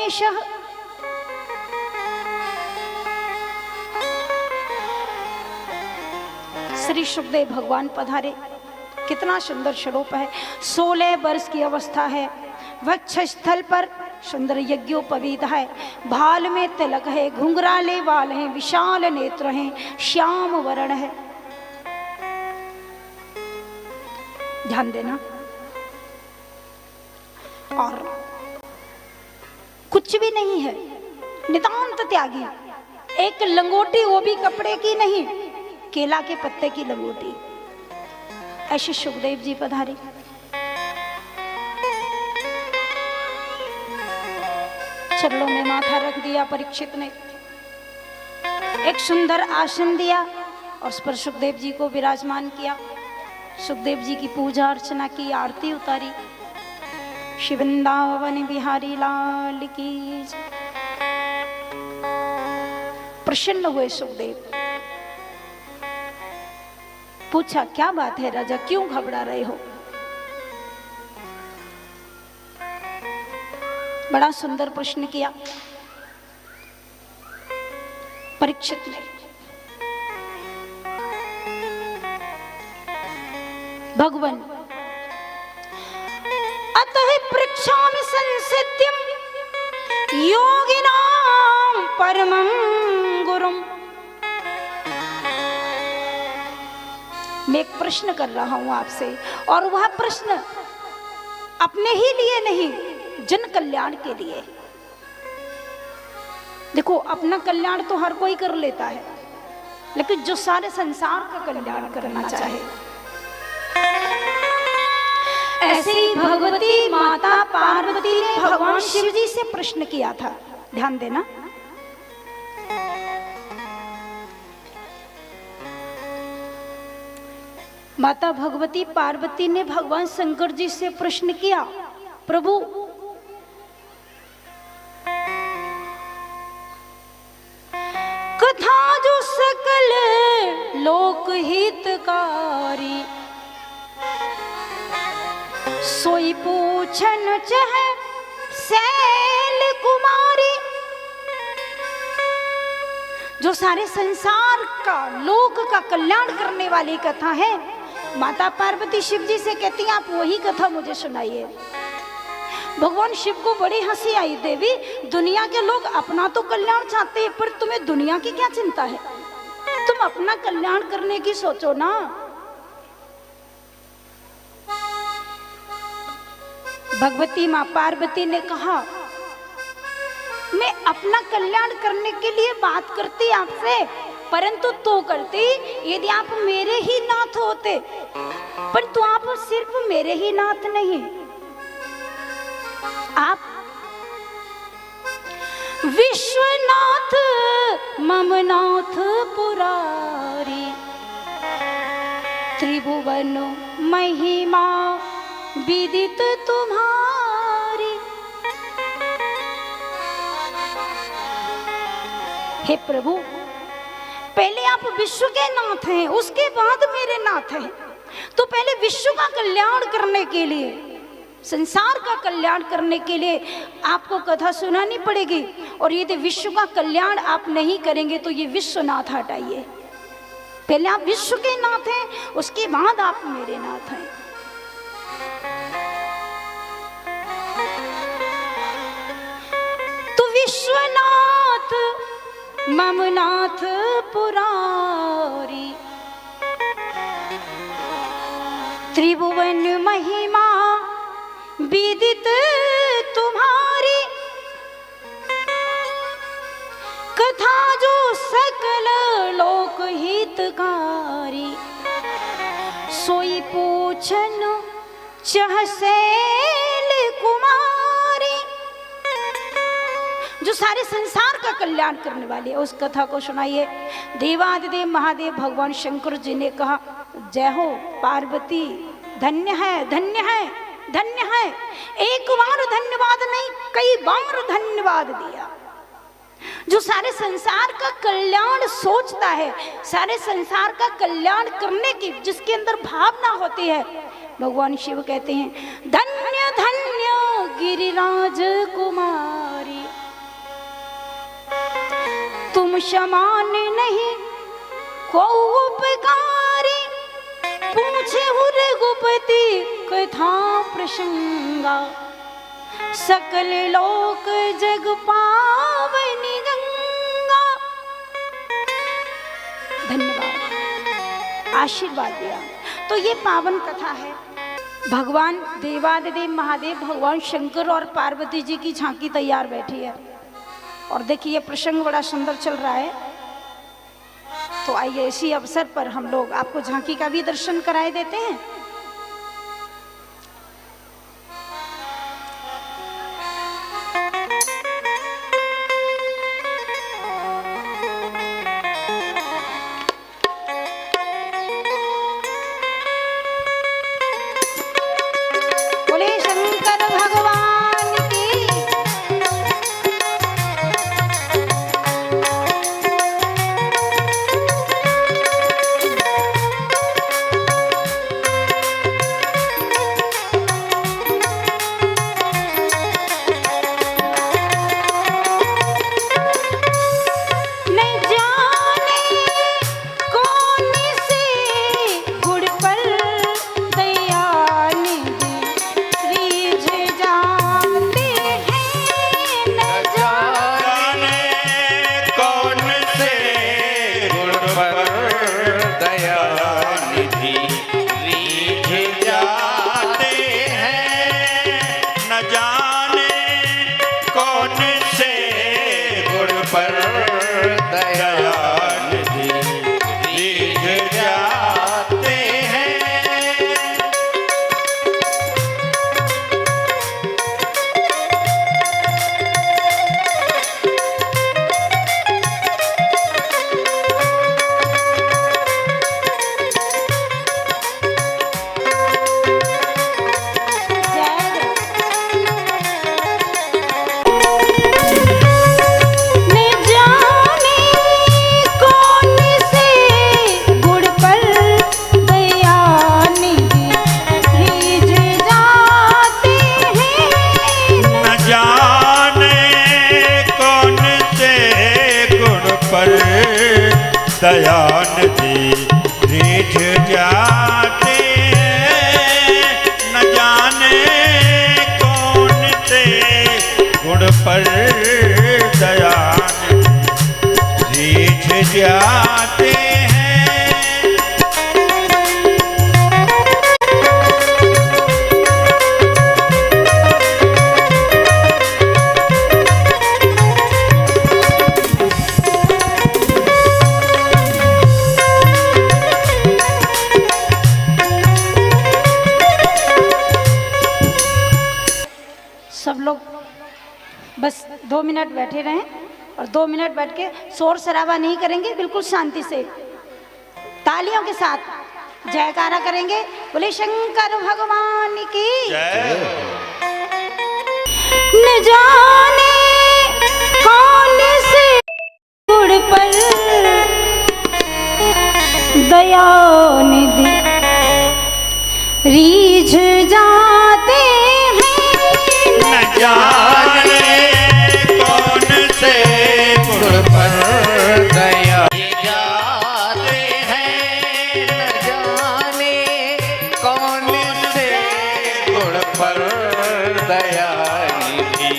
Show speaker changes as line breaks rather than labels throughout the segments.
परमेशः। श्री सुखदेव भगवान पधारे। कितना सुंदर श्लोक है। 16 वर्ष की अवस्था है, वक्ष स्थल पर सुंदर यज्ञोपवीत है, भाल में तिलक है, घुंघराले वाल हैं, विशाल नेत्र हैं, श्याम वर्ण है। ध्यान देना। और कुछ भी नहीं है, नितांत त्यागी। एक लंगोटी, वो भी कपड़े की नहीं, केला के पत्ते की लंगोटी। ऐसे सुखदेव जी पधारे। चरणों में माथा रख दिया परीक्षित ने, एक सुंदर आसन दिया और उस पर सुखदेव जी को विराजमान किया। सुखदेव जी की पूजा अर्चना की, आरती उतारी। श्री वृंदावन बिहारी लाल की। प्रसन्न हुए सुखदेव। पूछा, क्या बात है राजा, क्यों घबरा रहे हो? बड़ा सुंदर प्रश्न किया परीक्षित ने। भगवान, अतः पृच्छामि संसिद्धिं योगिनां परमं गुरुम्। मैं एक प्रश्न कर रहा हूं आपसे, और वह प्रश्न अपने ही लिए नहीं, जन कल्याण के लिए। देखो, अपना कल्याण तो हर कोई कर लेता है, लेकिन जो सारे संसार का कल्याण करना चाहे। ऐसे ही भगवती माता पार्वती ने भगवान शिव जी से प्रश्न किया था। ध्यान देना। माता भगवती पार्वती ने भगवान शंकर जी से प्रश्न किया, प्रभु कथा जो सकल लोक हितकारी, सोई पूछन चाहे शैल कुमारी। जो सारे संसार का, लोक का कल्याण करने वाली कथा है, माता पार्वती शिव जी से कहती हैं, आप वही कथा मुझे सुनाइए। भगवान शिव को बड़ी हंसी आई। देवी, दुनिया के लोग अपना तो कल्याण चाहते हैं, पर तुम्हें दुनिया की क्या चिंता है? तुम अपना कल्याण करने की सोचो ना। भगवती माँ पार्वती ने कहा, मैं अपना कल्याण करने के लिए बात करती आपसे, परंतु तो करती यदि आप मेरे ही नाथ होते, परंतु आप सिर्फ मेरे ही नाथ नहीं, आप विश्वनाथ ममनाथ पुरारी, त्रिभुवन महिमा विदित तुम्हारी। हे प्रभु, पहले आप विश्व के नाथ हैं, उसके बाद मेरे नाथ हैं। तो पहले विश्व का कल्याण करने के लिए, संसार का कल्याण करने के लिए आपको कथा सुनानी पड़ेगी। और यदि विश्व का कल्याण आप नहीं करेंगे तो ये विश्वनाथ हटाइए। पहले आप विश्व के नाथ हैं, उसके बाद आप मेरे नाथ हैं। तो विश्वनाथ ममनाथ पुरारी, त्रिभुवन महिमा विदित तुम्हारी, कथा जो सकल लोक हितकारी, सोई पूछन चह शैल कुमारी। जो सारे संसार का कल्याण करने वाले, उस कथा को सुनाइए। देवादिदेव महादेव भगवान शंकर जी ने कहा, जय हो पार्वती, धन्य है, धन्य है, धन्य है। एक बार धन्यवाद नहीं, कई बार धन्यवाद दिया। जो सारे संसार का कल्याण सोचता है, सारे संसार का कल्याण करने की जिसके अंदर भावना होती है, भगवान शिव कहते हैं, धन्य धन्य गिरिराज कुमारी। तुम समान नहीं को उपकारी, पूछे रघुपति कथा प्रसंगा, सकल लोक जग पावनी गंगा। धन्यवाद, आशीर्वाद दिया। तो ये पावन कथा है। भगवान देवादिदेव महादेव, भगवान शंकर और पार्वती जी की झांकी तैयार बैठी है। और देखिए ये प्रसंग बड़ा सुंदर चल रहा है। तो आइए इसी अवसर पर हम लोग आपको झांकी का भी दर्शन कराए देते हैं।
दयानिधि रीझ जाते हैं, न जाने कौन से गुण पर दयानिधि रीझ जाते हैं।
सब लोग बस 2 मिनट बैठे रहें और 2 मिनट बैठ के शोर शराबा नहीं करेंगे, बिल्कुल शांति से तालियों के साथ जयकारा करेंगे। बोले शंकर भगवान की जय। न जाने कौन से गुण पर दयानिधि रीझ जाते हैं,
न जाने कौन से गुण पर दया
जाते हैं, न जाने कौन से गुण पर दयानिधि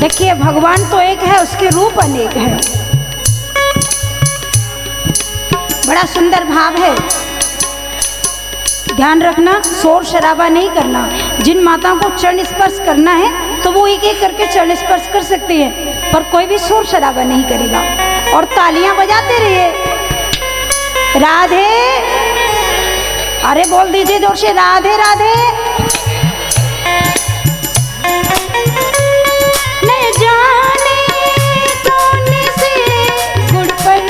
देखिए भगवान तो एक है, उसके रूप अनेक है। बड़ा सुंदर भाव है। ध्यान रखना, शोर शराबा नहीं करना। जिन माताओं को चरण स्पर्श करना है तो वो एक एक करके चरण स्पर्श कर सकती है, पर कोई भी शोर शराबा नहीं करेगा। और तालियां बजाते रहिए। राधे, अरे बोल दीजिए जोर से, राधे राधे। न जाने कौन से गुण पर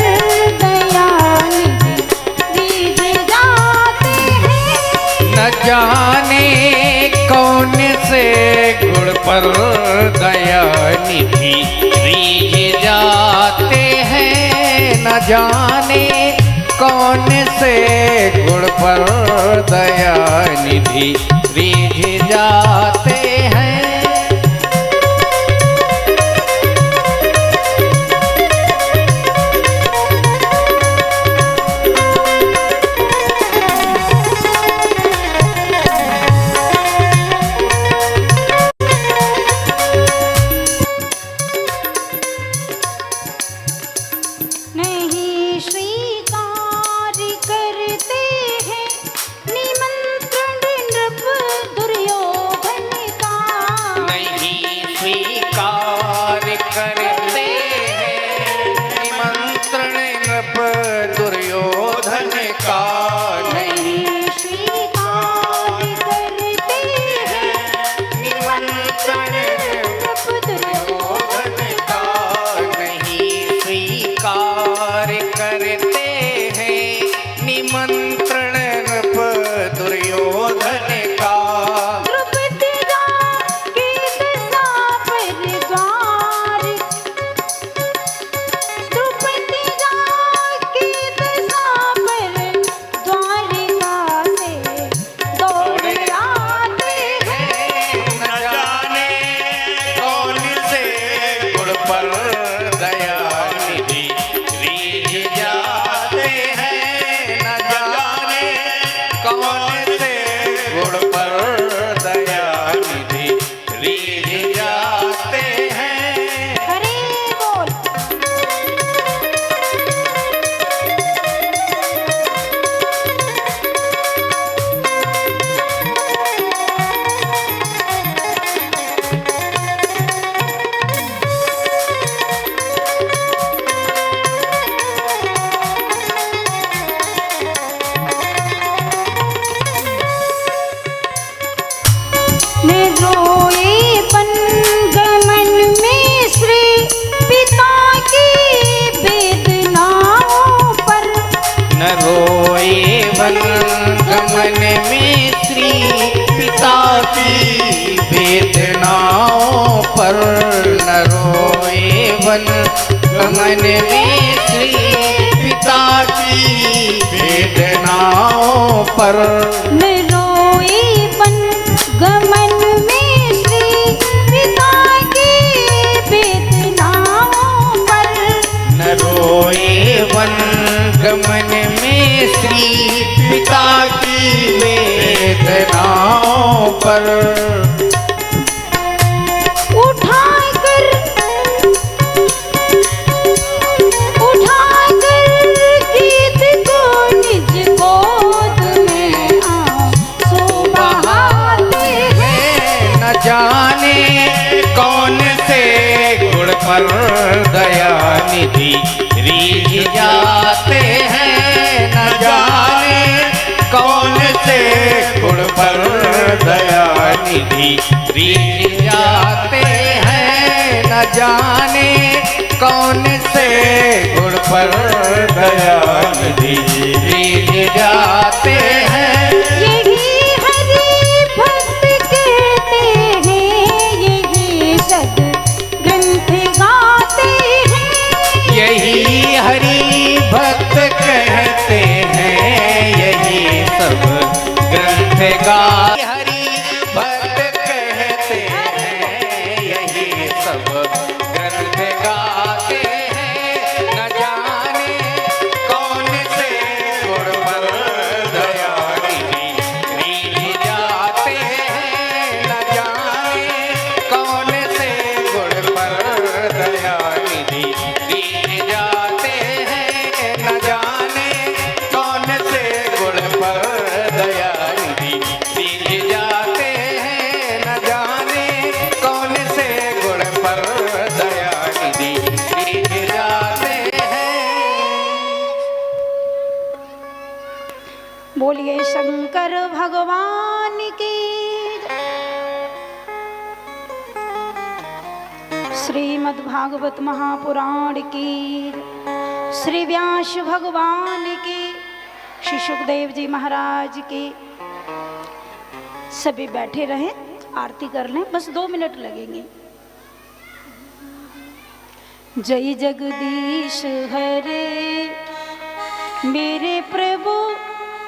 दया निधि जाते हैं।
न जाने कौन से गुण पर दया निधि रीझ जाते हैं। न जाने कौन से गुण पर दया निधि रीझ जाते हैं।
नहीं स्वीकार करते हैं निमंत्रण नृप दुर्योधन का।
नहीं स्वीकार करते हैं निमंत्रण नृप दुर्योधन का।
नहीं स्वीकार करते हैं निमंत्रण नृप दुर्योधन
का। नहीं स्वीकार करते हैं निमंत्रण नृप दुर्योधन का।
द्रौपदी जाके दशा पर द्वार, द्रौपदी जाके दशा पर द्वारिका से दौड़ आते हैं।
न जाने कौन से गुण पर दया निधि रीझ जाते हैं। न जाने कौन से गुण पर दया निधि रीझ जाते हैं।
हरे बोल। ने रोए पन गमन में श्री पिता की वेदनाओं पर।
न रोए वन गमन में श्री पिता की वेदनाओं पर। न रोए वन गमन में श्री पिता की वेदनाओं पर।
ने रोए पन गमन में श्री पिता की वेदनाओं पर।
न रोए वन गमन में श्री पिता की वेदनाओं पर।
उठाकर गीत को निज गोद में आंसू बहाते हैं।
न जाने कौन से गुण पर दया निधि रीझ जाते हैं। न जाने कौन से गुण पर दया निधि रीझ जाते हैं। न जाने कौन से गुण पर दया निधि रीझ जाते हैं।
यही हरि भक्त कहते हैं, यही सद ग्रंथ गाते हैं।
यही हरि भक्त कहते हैं, यही सब ग्रंथ गा। हरि भक्त कहते हैं, यही सब ग्रंथ गाते हैं। न जाने कौन से गुण पर दया
शंकर भगवान की। श्रीमद् भागवत महापुराण की, श्री व्यास भगवान की, श्री सुखदेव जी महाराज की। सभी बैठे रहें, आरती कर लें, बस 2 मिनट लगेंगे। जय जगदीश हरे मेरे प्रभु,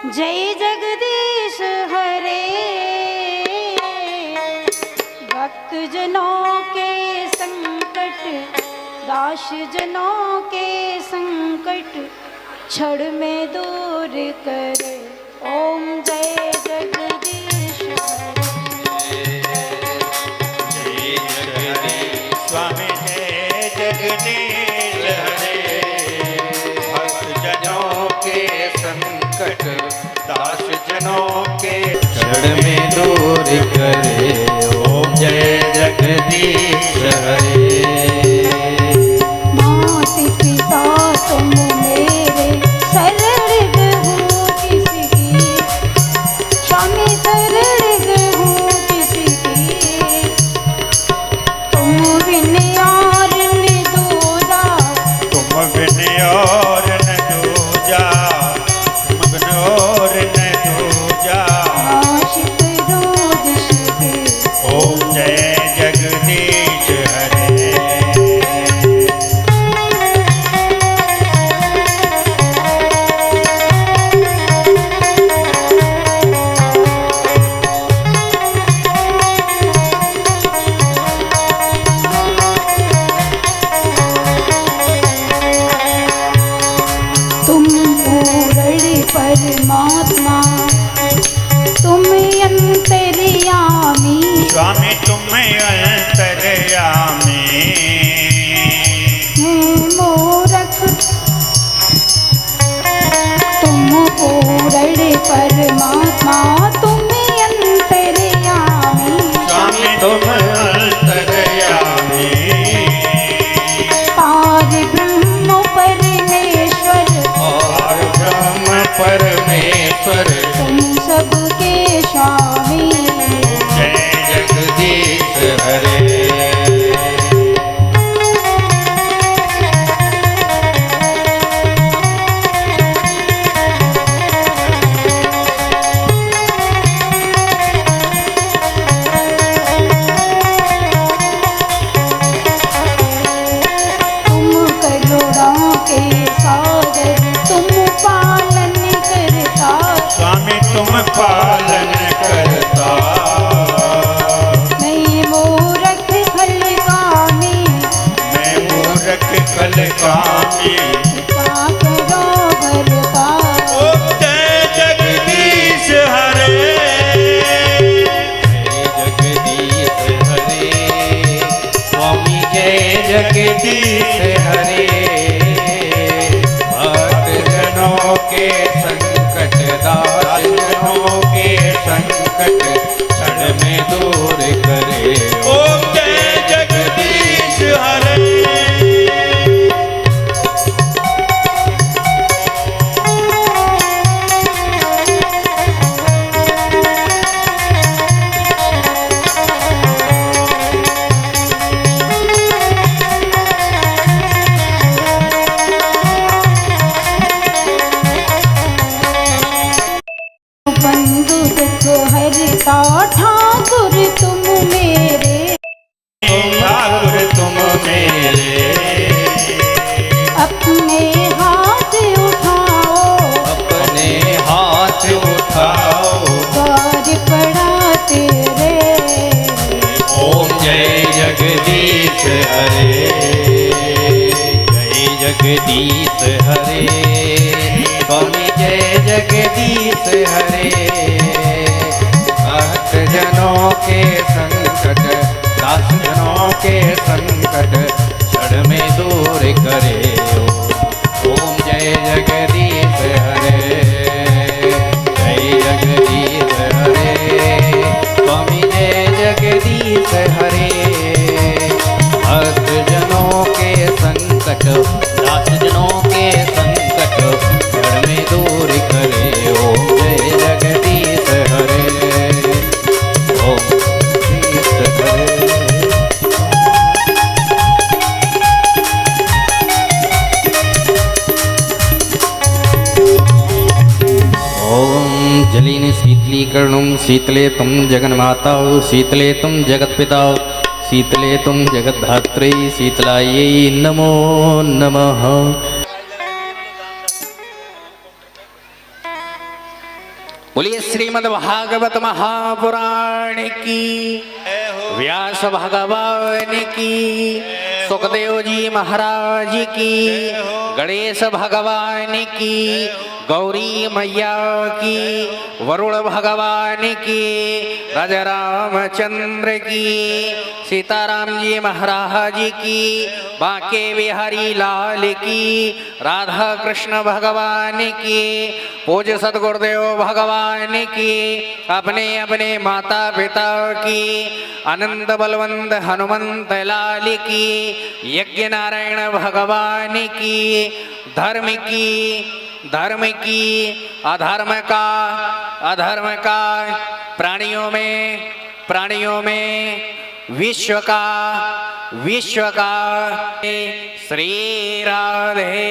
जय जगदीश हरे। भक्त जनों के संकट, दास जनों के संकट क्षण में दूर करे। ओम जय जगदीश हरे।
जय जगदीश स्वामी जय जगदीश हरे। भक्त जनों के संकट, दास जनों के
क्षण में दूर करे। ओम जय जगदीश हरे।
मात पिता तुम मेरे, शरण हूँ किसकी। स्वामी शरण हूँ किसकी। तुम बिन और न दूजा,
तुम बिन और न दूजा, तुम बिन और न दूजा।
आशिक रोज शिके।
ओम जय जगदीश हरे।
तुम पूर्ण परमात्मा, तुम अंतर्यामी।
स्वामी तुम अंतर्यामी।
मूरख तुम पूर्ण परमात्मा, तुम अंतर्यामी।
स्वामी तुम अंतर्यामी।
पार ब्रह्म परमेश्वर,
और ब्रह्म परमेश्वर
तुम सबके स्वामी।
जय जगदीश हरे।
तुम करुणा के सागर, तुम पालन करता।
स्वामी तुम पालन करता।
मैं मूरख फलकामी,
मैं मूर्ख कलकामी।
कृपा करो भरता।
ओम जय जगदीश हरे।
जय जगदीश हरे। स्वामी जय जगदीश हरे। भक्त जनों के संकट, दास जनों के संकट क्षण में दूर करे।
ओम जय जगदीश हरे।
बंधु दुख हरता, ठाकुर तुम मेरे।
ठाकुर तुम मेरे।
अपने हाथ उठाओ,
अपने हाथ उठाओ।
द्वार पड़ा तेरे।
ओम जय जगदीश हरे। जय जगदीश हरे। स्वामी जय जगदीश हरे। भक्त जनों के संकट, दास जनों के संकट क्षण में दूर करे। ओम जय जगदीश हरे। जय जगदीश हरे। स्वामी जय जगदीश हरे। भक्त जनों के संकट, दास जनों के संकट क्षण में दूर करे। ओम जय जगदीश शीतले तुम जगन्माता शीतले तुम जगत्पिता शीतले तुम जगद्धात्री शीतलायै नमो नमः। बोलिए श्रीमद् भागवत महापुराण की, व्यास भगवान की, सुखदेव जी महाराज की, गणेश भगवान की, गौरी मैया की, वरुण भगवान की, राजा रामचंद्र की, सीताराम जी महाराज की, बांके बिहारी लाल की, राधा कृष्ण भगवान की, पूज्य सदगुरुदेव भगवान की, अपने अपने माता पिता की, अनंत बलवंत हनुमंत लाल की, यज्ञ नारायण भगवान की, धर्म की, अधर्म का, प्राणियों में विश्व का श्री राधे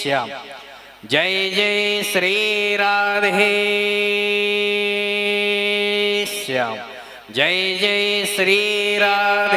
श्याम। जय जय श्री राधे श्याम। जय जय श्री राधे